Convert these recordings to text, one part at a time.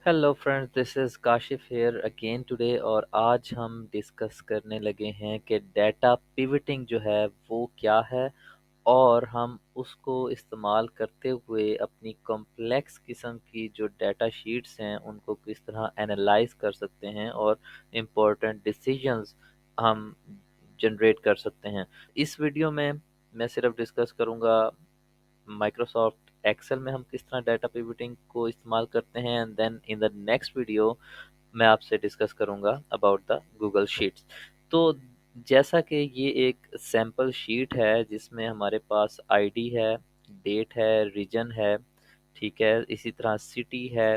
Hello friends, this is Kashif here again today और आज हम डिस्कस करने लगे हैं कि डाटा पिवटिंग जो है वो क्या है और हम उसको इस्तेमाल करते हुए अपनी कॉम्प्लेक्स किस्म की जो डाटा शीट्स हैं उनको किस तरह एनालाइज कर सकते हैं और इम्पोर्टेंट डिसीजंस हम जनरेट कर सकते हैं। इस वीडियो में मैं सिर्फ डिस्कस करूँगा माइक्रोसॉफ्ट एक्सेल में हम किस तरह डाटा पिवटिंग को इस्तेमाल करते हैं and then in the next video मैं आपसे डिस्कस करूंगा अबाउट द गूगल शीट्स। तो जैसा कि ये एक सैम्पल शीट है जिसमें हमारे पास आईडी है, डेट है, रीजन है, ठीक है, इसी तरह सिटी है,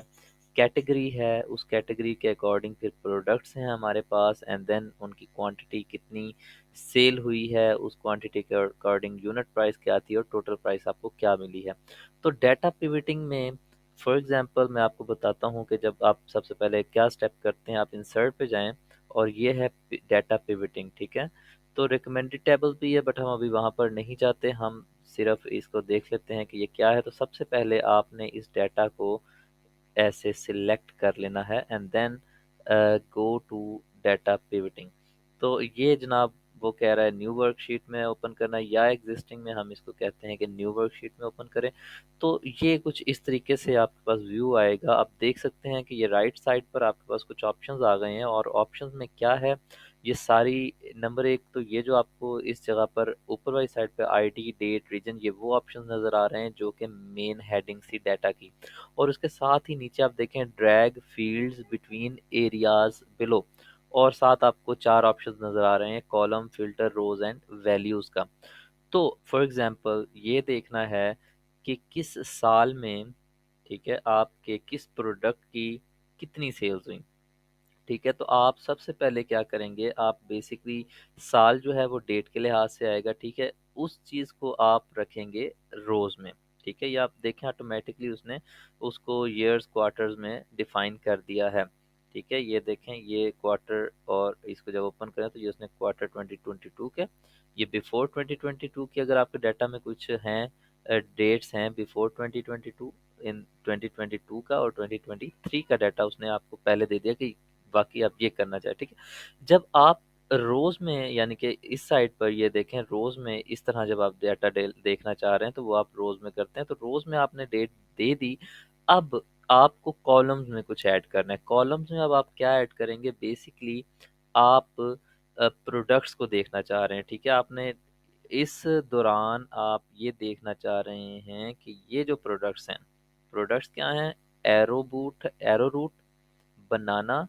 कैटेगरी है, उस कैटेगरी के अकॉर्डिंग फिर प्रोडक्ट्स हैं हमारे पास एंड देन उनकी क्वांटिटी कितनी सेल हुई है, उस क्वांटिटी के अकॉर्डिंग यूनिट प्राइस क्या थी और टोटल प्राइस आपको क्या मिली है। तो डाटा पिवटिंग में फॉर एग्जांपल मैं आपको बताता हूँ कि जब आप सबसे पहले क्या स्टेप करते हैं, आप इंसर्ट पे जाएं और ये है डाटा पिवटिंग, ठीक है। तो रिकमेंडेड टेबल भी है बट हम अभी वहाँ पर नहीं जाते, हम सिर्फ इसको देख लेते हैं कि ये क्या है। तो सबसे पहले आपने इस डाटा को ऐसे सिलेक्ट कर लेना है and then go to data pivoting. तो ये जनाब वो कह रहा है न्यू वर्कशीट में ओपन करना है या एग्जिस्टिंग में, हम इसको कहते हैं कि न्यू वर्कशीट में ओपन करें। तो ये कुछ इस तरीके से आपके पास व्यू आएगा। आप देख सकते हैं कि ये राइट साइड पर आपके पास कुछ ऑप्शंस आ गए हैं और ऑप्शंस में क्या है, ये सारी नंबर एक तो ये जो आपको इस जगह पर ऊपर वाली साइड पे आईडी, डेट, रीजन, ये वो ऑप्शंस नज़र आ रहे हैं जो कि मेन हेडिंग सी डाटा की। और उसके साथ ही नीचे आप देखें drag fields between areas below, और साथ आपको चार ऑप्शंस नज़र आ रहे हैं column, filter, rows and values का। तो फॉर एग्जांपल ये देखना है कि किस साल में, ठीक है, आपके किस प्रोडक्ट की कितनी सेल्स हुई। ठीक है, तो आप सबसे पहले क्या करेंगे, आप बेसिकली साल जो है वो डेट के लिहाज से आएगा, ठीक है, उस चीज़ को आप रखेंगे रोज़ में। ठीक है, ये आप देखें ऑटोमेटिकली उसने उसको ईयर्स क्वार्टर्स में डिफाइन कर दिया है। ठीक है, ये देखें ये क्वार्टर, और इसको जब ओपन करें तो ये उसने क्वार्टर 2022 के, ये बिफोर 2022 के अगर आपके डाटा में कुछ हैं डेट्स हैं बिफोर 2022 इन 2022 का, और 2023 का डाटा उसने आपको पहले दे दिया कि वाकई आप ये करना चाहें। ठीक है, जब आप रोज में यानी कि इस साइड पर ये देखें रोज में इस तरह जब आप डाटा देखना चाह रहे हैं तो वो आप रोज में करते हैं। तो रोज में आपने डेट दे दी। अब आपको कॉलम्स में कुछ ऐड करना है। कॉलम्स में अब आप क्या ऐड करेंगे, बेसिकली आप प्रोडक्ट्स को देखना चाह रहे हैं। ठीक है, आपने इस दौरान आप ये देखना चाह रहे हैं कि ये जो प्रोडक्ट्स हैं, प्रोडक्ट्स क्या हैं, एरो रूट, बनाना,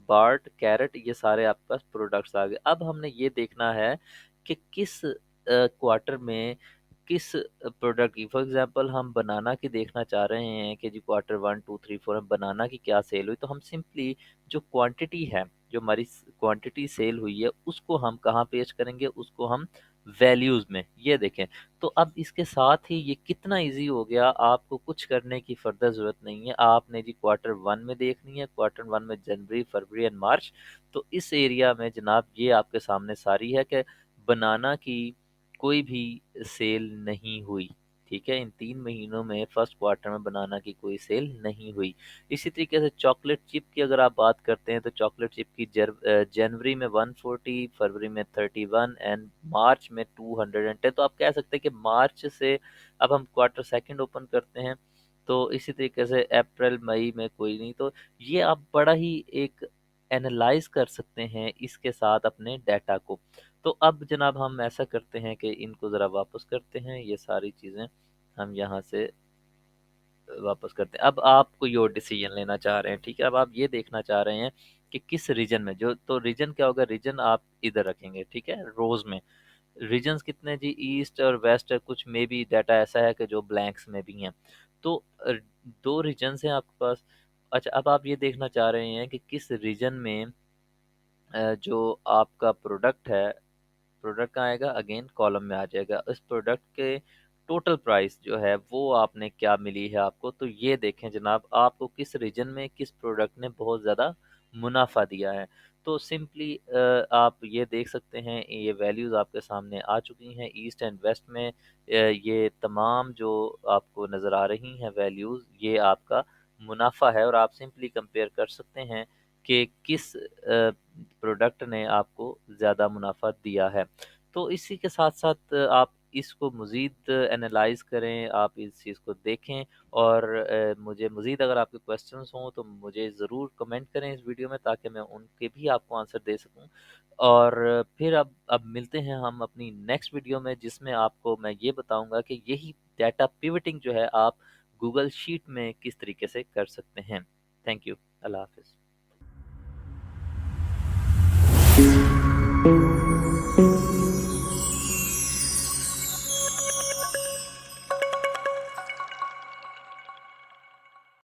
बार्ट, कैरेट, ये सारे आपके पास प्रोडक्ट्स आ गए। अब हमने ये देखना है कि किस क्वार्टर में किस प्रोडक्ट की, फॉर एग्जांपल हम बनाना की देखना चाह रहे हैं कि जी क्वार्टर 1 2 3 4 में बनाना की क्या सेल हुई। तो हम सिंपली जो क्वांटिटी है, जो हमारी क्वांटिटी सेल हुई है, उसको हम कहाँ पेश करेंगे, उसको हम वैल्यूज में, ये देखें। तो अब इसके साथ ही ये कितना इजी हो गया, आपको कुछ करने की फर्दर ज़रूरत नहीं है। आपने जी क्वार्टर वन में देखनी है, क्वार्टर वन में जनवरी, फरवरी एंड मार्च। तो इस एरिया में जनाब ये आपके सामने सारी है कि बनाना की कोई भी सेल नहीं हुई। ठीक है, इन 3 महीनों में फर्स्ट क्वार्टर में बनाना की कोई सेल नहीं हुई। इसी तरीके से चॉकलेट चिप की अगर आप बात करते हैं तो चॉकलेट चिप की जनवरी में 140, फरवरी में 31 एंड मार्च में 210। तो आप कह सकते हैं कि मार्च से अब हम क्वार्टर सेकंड ओपन करते हैं तो इसी तरीके से अप्रैल मई में कोई नहीं। तो ये आप बड़ा ही एक एनालाइज कर सकते हैं इसके साथ अपने डाटा को। तो अब जनाब हम ऐसा करते हैं कि इनको ज़रा वापस करते हैं, ये सारी चीज़ें हम यहाँ से वापस करते हैं। अब आप कोई और डिसीजन लेना चाह रहे हैं, ठीक है, अब आप ये देखना चाह रहे हैं कि किस रीजन में, जो तो रीजन क्या होगा, रीजन आप इधर रखेंगे, ठीक है, रोज में। रीजन्स कितने जी, ईस्ट और वेस्ट, कुछ में भी डाटा ऐसा है कि जो ब्लैंक्स में भी हैं। तो दो रीजन्स हैं आपके पास। अच्छा, अब आप ये देखना चाह रहे हैं कि किस रीजन में जो आपका प्रोडक्ट है, प्रोडक्ट कहाँ आएगा, अगेन कॉलम में आ जाएगा। इस प्रोडक्ट के टोटल प्राइस जो है वो आपने क्या मिली है आपको। तो ये देखें जनाब आपको किस रीजन में किस प्रोडक्ट ने बहुत ज़्यादा मुनाफा दिया है। तो सिंपली आप ये देख सकते हैं, ये वैल्यूज़ आपके सामने आ चुकी हैं ईस्ट एंड वेस्ट में। ये तमाम जो आपको नज़र आ रही हैं वैल्यूज़, ये आपका मुनाफ़ा है और आप सिंपली कंपेयर कर सकते हैं कि किस प्रोडक्ट ने आपको ज़्यादा मुनाफ़ा दिया है। तो इसी के साथ-साथ आप इसको मज़ीद एनालाइज़ करें, आप इस चीज़ को देखें और मुझे मज़ीद अगर आपके क्वेश्चन्स हों तो मुझे ज़रूर कमेंट करें इस वीडियो में ताकि मैं उनके भी आपको आंसर दे सकूँ। और फिर अब मिलते हैं हम अपनी नेक्स्ट वीडियो में जिसमें आपको मैं ये बताऊँगा कि यही डाटा पिवटिंग जो है आप गूगल शीट में किस तरीके से कर सकते हैं। Thank you. अल्लाह हाफ़िज़।